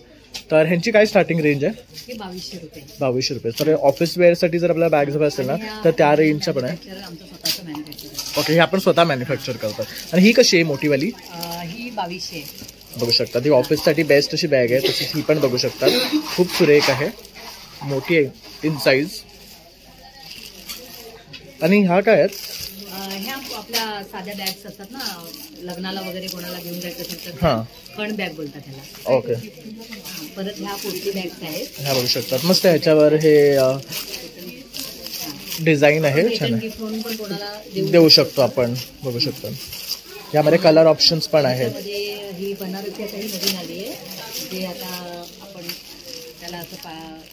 तर ह्यांची काय स्टार्टिंग रेंज आहे? हे 2200 रुपये. 2200 रुपये. तर ऑफिस वेअरसाठी जर आपल्याला बॅग्स हव्या असेल ना तर त्या रेंजच्या पण आहे. आमचं स्वतःचं मॅन्युफॅक्चर. ओके. हे आपण स्वतः मॅन्युफॅक्चर करतात. आणि ही कशी आहे मोठीवाली? ही 2200 आहे. बघू शकता ती ऑफिससाठी बेस्ट अशी बॅग आहे. तशीच ही पण बघू शकतात खूप सुरेख आहे, मोठी आहे इन साईज. आणि ह्या काय आहेत? ह्या आपल्या साध्या बॅग्स असतात ना, लग्नाला वगैरे कोणाला घेऊन जायचं असेल तर हां. खण बॅग बोलतात त्याला. ओके. परत ह्या कुर्ती बॅग्स आहेत. ह्या बघू शकतात मस्त. ह्याच्यावर हे डिझाईन आहे, छान आहे. गिफ्ट म्हणून पण कोणाला देऊ शकतो आपण. बघू शकतो यामध्ये कलर ऑप्शन्स पण आहेत. ही बनारसी आता ही नवीन आली आहे, जे आता आपण त्याला असं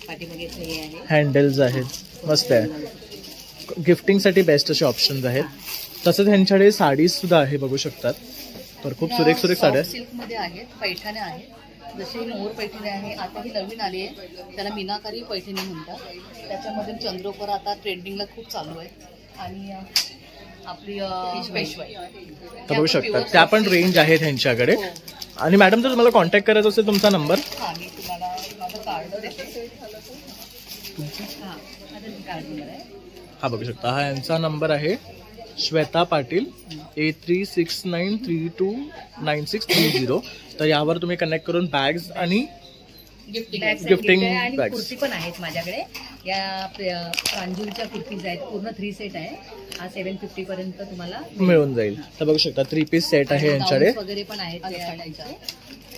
पाठीमागेचं हे आहे, हँडल्स आहेत, मस्त आहे. गिफ्टिंगसाठी बेस्ट असे ऑप्शन्स आहेत. तसंच ह्यांच्याकडे साडीज सुद्धा आहे बघू शकतात. तर खूप सुरेख सुरेख साड्या सिल्क मध्ये आहेत, पैठण्या आहेत. जशी मोर पैठणी आहे, आता ही नवीन आली आहे, त्याला मीनाकारी पैठणी म्हणतात. त्याच्यामध्ये चंद्रोकर आता ट्रेंडिंगला खूप चालू आहे. आणि आपली पेशवाई तर बघू शकतात त्या पण रेंज आहेत ह्यांच्याकडे. आणि मॅडम जर तुम्हाला कॉन्टॅक्ट करायचा असेल तुमचा नंबर? हां, मी तुम्हाला माझं कार्ड देते. हां, माझं कार्ड नंबर आहे. हा बघू शकता, हा यांचा नंबर आहे श्वेता पाटील 8369329630. तर यावर तुम्ही कनेक्ट करून बॅग्स आणि गिफ्टिंग बॅग्स. कुर्ती पण आहेत माझ्याकडे. या प्रांजूच्या कुर्तीज आहेत, पूर्ण 3 सेट आहे. हा 750 पर्यंत तुम्हाला मिळून जाईल. तर बघू शकता 3 पीस सेट आहे यांच्याकडे वगैरे पण आहेत.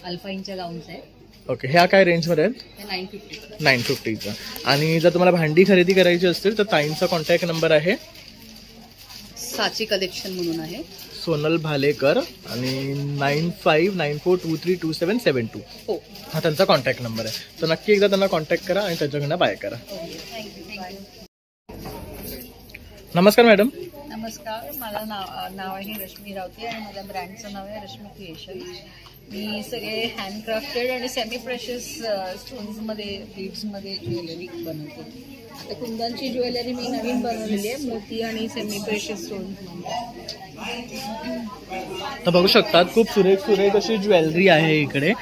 अल्फाईनच्या गाऊन्स आहेत. ओके. ह्या काय रेंजमध्ये आहेत? 950चा. आणि जर तुम्हाला भांडी खरेदी करायची असतील तर ताईंचा कॉन्टॅक्ट नंबर आहे साची कलेक्शन म्हणून आहे, सोनल भालेकर, आणि 9594232772. हो, हा त्यांचा कॉन्टॅक्ट नंबर आहे. तर नक्की एकदा त्यांना कॉन्टॅक्ट करा आणि त्यांच्याकडनं बाय करा. नमस्कार मॅडम. नमस्कार. मला नाव आहे रश्मी रावते आणि माझ्या ब्रँडचं नाव आहे रश्मी क्रिएशन. मी सगळे हँडक्राफ्टेड आणि सेमी प्रेशियस स्टोन्समध्ये, बीड्समध्ये ज्वेलरी बनवते. आता कुंदनची ज्वेलरी मी नवीन बनवलेली आहे, मोती आणि सेमी प्रेशियस स्टोन्स. तर बघू शकतात खूप सुरेख सुरेख अशी ज्वेलरी आहे इकडे.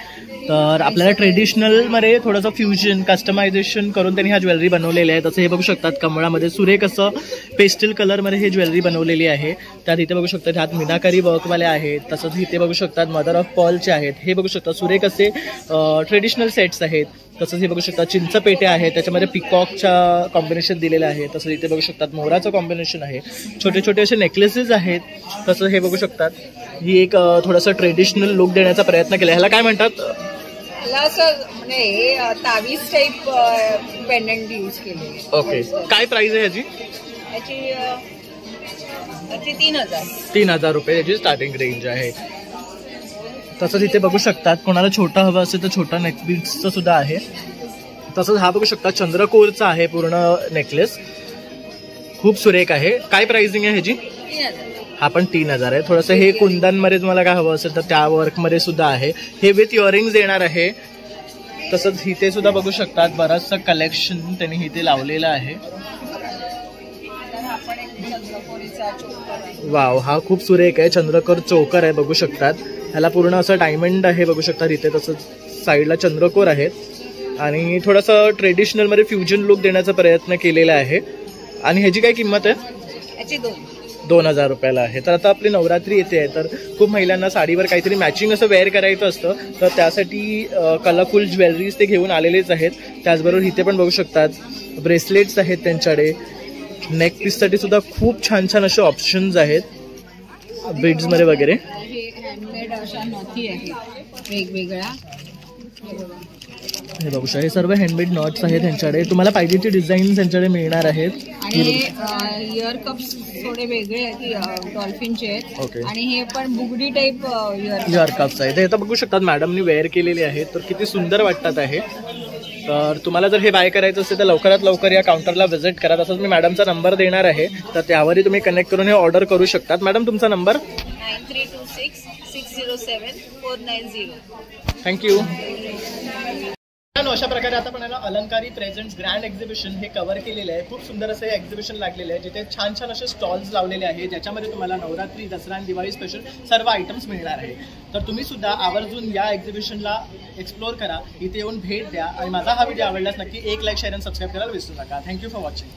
तर आपल्याला ट्रेडिशनलमध्ये थोडंसं फ्युजन कस्टमायझेशन करून त्यांनी ह्या ज्वेलरी बनवलेल्या आहेत. तसं हे बघू शकतात कमळामध्ये सुरेख असं पेस्टल कलरमध्ये हे ज्वेलरी बनवलेली आहे. त्यात इथे बघू शकतात ह्यात मीनाकारी वर्कवाल्या आहेत. तसंच इथे बघू शकतात मदर ऑफ पर्लचे आहेत. हे बघू शकता सुरेख असे ट्रेडिशनल सेट्स आहेत. तसंच हे बघू शकता चिंचपेटे आहे, त्याच्यामध्ये पिकॉकच्या कॉम्बिनेशन दिलेलं आहे. तसंच इथे बघू शकतात मोराचं कॉम्बिनेशन आहे. छोटे छोटे असे नेकलेसेस आहेत. तसं हे बघू शकतात ही एक थोडंसं ट्रेडिशनल लुक देण्याचा प्रयत्न केला. ह्याला काय म्हणतात? मला असं म्हणजे हे तावीज टाईप पेंडंट यूज केले. ओके. काय प्राइस आहे ह्याची? याची 3000. 3000 रुपये याची स्टार्टिंग रेंज आहे. तसंच इथे बघू शकतात कोणाला छोटा हवा असेल तर छोटा नेकपीसचं सुद्धा आहे. तसंच हा बघू शकता चंद्रकोरचा आहे पूर्ण नेकलेस, खूप सुरेख आहे. काय प्राइसिंग आहे ह्याची? 3000. हा पण 3000 आहे. थोडंसं हे कुंदनमध्ये तुम्हाला काय हवं असेल तर त्या वर्कमध्ये सुद्धा आहे. हे विथ इयरिंग्स येणार आहे. तसंच इथे सुद्धा बघू शकतात बरंचसं कलेक्शन त्यांनी इथे लावलेलं आहे. वाव, हा खूप सुरेख आहे. चंद्रकोर चोकर आहे बघू शकतात. ह्याला पूर्ण असं डायमंड आहे बघू शकतात इथे. तसंच साईडला चंद्रकोर आहेत. आणि थोडंसं ट्रेडिशनलमध्ये फ्युजन लुक देण्याचा प्रयत्न केलेला आहे. आणि ह्याची काय किंमत आहे? याची 2000 रुपयाला आहे. तर आता आपली नवरात्री येते आहे, तर खूप महिलांना साडीवर काहीतरी मॅचिंग असं वेअर करायचं असतं, तर त्यासाठी कलरफुल ज्वेलरीज ते घेऊन आलेलेच आहेत. त्याचबरोबर इथे पण बघू शकतात ब्रेसलेट्स आहेत त्यांच्याकडे. नेक पीससाठी सुद्धा खूप छान छान असे ऑप्शन्स आहेत बीड्समध्ये वगैरे. हे हँडमेड अशा नथी आहेत वेगवेगळ्या. हे बघू शकता, हे सर्व हँडमेड नॉट्स आहेत त्यांच्याकडे. तुम्हाला पाहिजे ती डिझाईन त्यांच्याकडे मिळणार आहेत. आणि इयर कप्स थोडे वेगळे आहेत, डॉल्फिनचे आहेत. ओके. आणि हे पण बुगडी टाईप इयर कप्स आहेत. हे आता बघू शकतात मॅडमनी वेअर केलेले आहेत, तर किती सुंदर वाटतात आहे. तर तुम्हाला जर हे बाय करायचं असेल तर लवकरात लवकर या काउंटरला व्हिजिट करा. तसंच मी मॅडमचा नंबर देणार आहे, तर त्यावरही तुम्ही कनेक्ट करून हे ऑर्डर करू शकतात. मॅडम तुमचा नंबर? 9326607490. थँक्यू. अशा प्रकारे आता पण अलंकारी प्रेझेंट्स ग्रँड एक्झिबिशन हे कव्हर केलेलं आहे. खूप सुंदर असं हे एक्झिबिशन लागलेलं आहे, जिथे छान छान असे स्टॉल्स लावलेले आहेत, ज्याच्यामध्ये तुम्हाला नवरात्री, दसरा आणि दिवाळी स्पेशल सर्व आयटम्स मिळणार आहे. तर तुम्ही सुद्धा आवर्जून या एक्झिबिशनला एक्सप्लोर करा, इथे येऊन भेट द्या. आणि माझा हा व्हिडिओ आवडल्यास नक्की एक लाईक, शेअर आणि सबस्क्राईब करायला विसरू नका. Thank you for watching.